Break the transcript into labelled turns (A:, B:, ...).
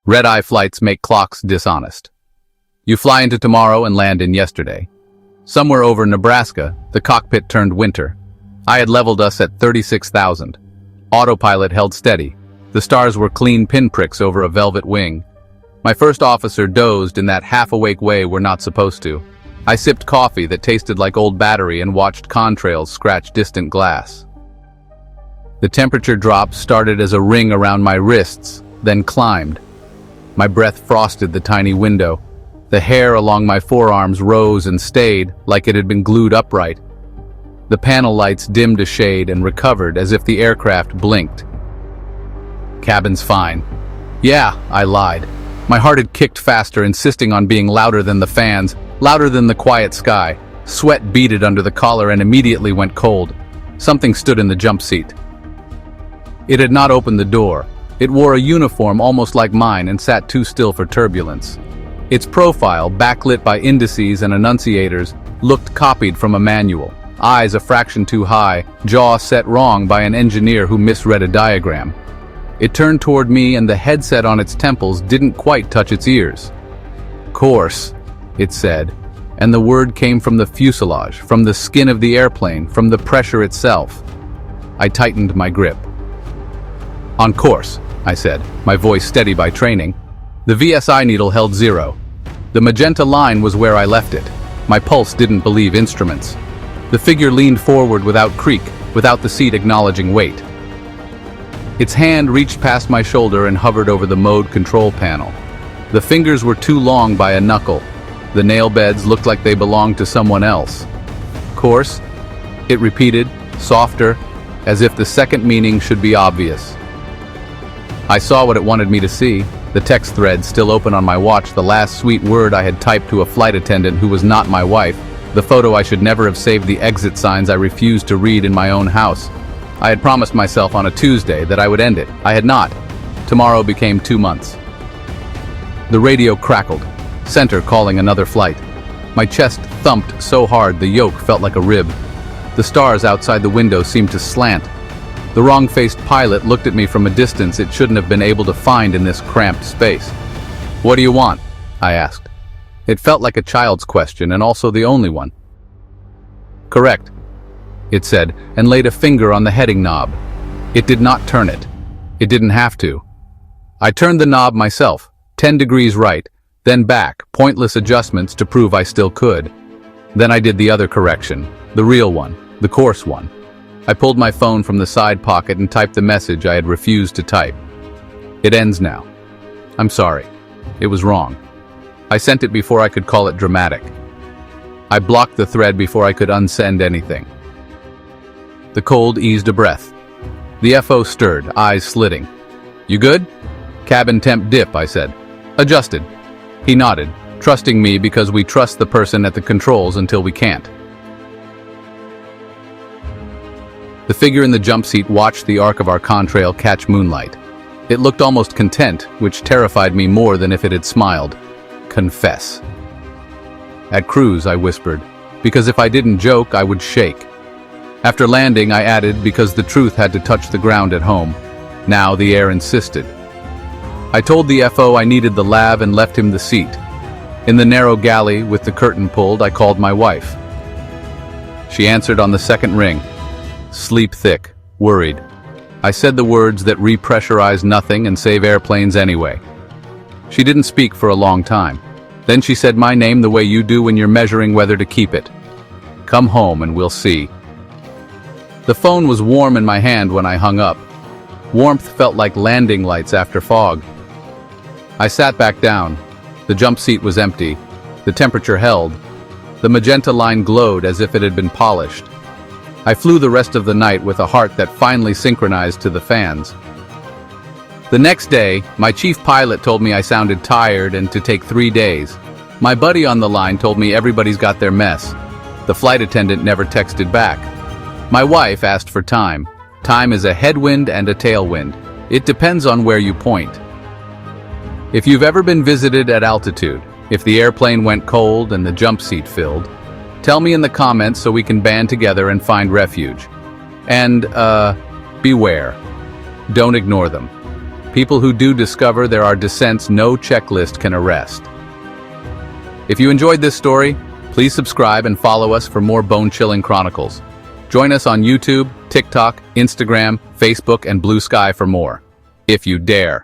A: Red-eye flights make clocks dishonest. You fly into tomorrow and land in yesterday. Somewhere over Nebraska, the cockpit turned winter. I had leveled us at 36,000. Autopilot held steady. The stars were clean pinpricks over a velvet wing. My first officer dozed in that half-awake way we're not supposed to. I sipped coffee that tasted like old battery and watched contrails scratch distant glass. The temperature drop started as a ring around my wrists, then climbed. My breath frosted the tiny window. The hair along my forearms rose and stayed like it had been glued upright. The panel lights dimmed a shade and recovered as if the aircraft blinked. Cabin's fine. Yeah, I lied. My heart had kicked faster, insisting on being louder than the fans, louder than the quiet sky. Sweat beaded under the collar and immediately went cold. Something stood in the jump seat. It had not opened the door. It wore a uniform almost like mine and sat too still for turbulence. Its profile, backlit by indices and annunciators, looked copied from a manual. Eyes a fraction too high, jaw set wrong by an engineer who misread a diagram. It turned toward me and the headset on its temples didn't quite touch its ears. "Course," it said, and the word came from the fuselage, from the skin of the airplane, from the pressure itself. I tightened my grip. "On course," I said, my voice steady by training. The VSI needle held 0. The magenta line was where I left it. My pulse didn't believe instruments. The figure leaned forward without creak, without the seat acknowledging weight. Its hand reached past my shoulder and hovered over the mode control panel. The fingers were too long by a knuckle. The nail beds looked like they belonged to someone else. "Course," it repeated, softer, as if the second meaning should be obvious. I saw what it wanted me to see, the text thread still open on my watch, the last sweet word I had typed to a flight attendant who was not my wife, the photo I should never have saved, the exit signs I refused to read in my own house. I had promised myself on a Tuesday that I would end it. I had not. Tomorrow became 2 months. The radio crackled, center calling another flight. My chest thumped so hard the yoke felt like a rib. The stars outside the window seemed to slant. The wrong-faced pilot looked at me from a distance it shouldn't have been able to find in this cramped space. "What do you want?" I asked. It felt like a child's question and also the only one. "Correct," it said, and laid a finger on the heading knob. It did not turn it. It didn't have to. I turned the knob myself, 10 degrees right, then back, pointless adjustments to prove I still could. Then I did the other correction, the real one, the coarse one. I pulled my phone from the side pocket and typed the message I had refused to type. "It ends now. I'm sorry. It was wrong." I sent it before I could call it dramatic. I blocked the thread before I could unsend anything. The cold eased a breath. The FO stirred, eyes slitting. "You good?" "Cabin temp dip," I said. "Adjusted." He nodded, trusting me because we trust the person at the controls until we can't. The figure in the jump seat watched the arc of our contrail catch moonlight. It looked almost content, which terrified me more than if it had smiled. Confess. "At cruise," I whispered, because if I didn't joke, I would shake. After landing, I added, because the truth had to touch the ground at home. Now the air insisted. I told the FO I needed the lav and left him the seat. In the narrow galley, with the curtain pulled, I called my wife. She answered on the second ring. Sleep thick, worried. I said the words that repressurize nothing and save airplanes anyway. She didn't speak for a long time. Then she said my name the way you do when you're measuring whether to keep it. "Come home and we'll see." The phone was warm in my hand when I hung up. Warmth felt like landing lights after fog. I sat back down. The jump seat was empty. The temperature held. The magenta line glowed as if it had been polished. I flew the rest of the night with a heart that finally synchronized to the fans. The next day, my chief pilot told me I sounded tired and to take 3 days. My buddy on the line told me everybody's got their mess. The flight attendant never texted back. My wife asked for time. Time is a headwind and a tailwind. It depends on where you point. If you've ever been visited at altitude, if the airplane went cold and the jump seat filled, tell me in the comments so we can band together and find refuge. And, beware. Don't ignore them. People who do discover there are descents no checklist can arrest. If you enjoyed this story, please subscribe and follow us for more bone-chilling chronicles. Join us on YouTube, TikTok, Instagram, Facebook, and Blue Sky for more. If you dare.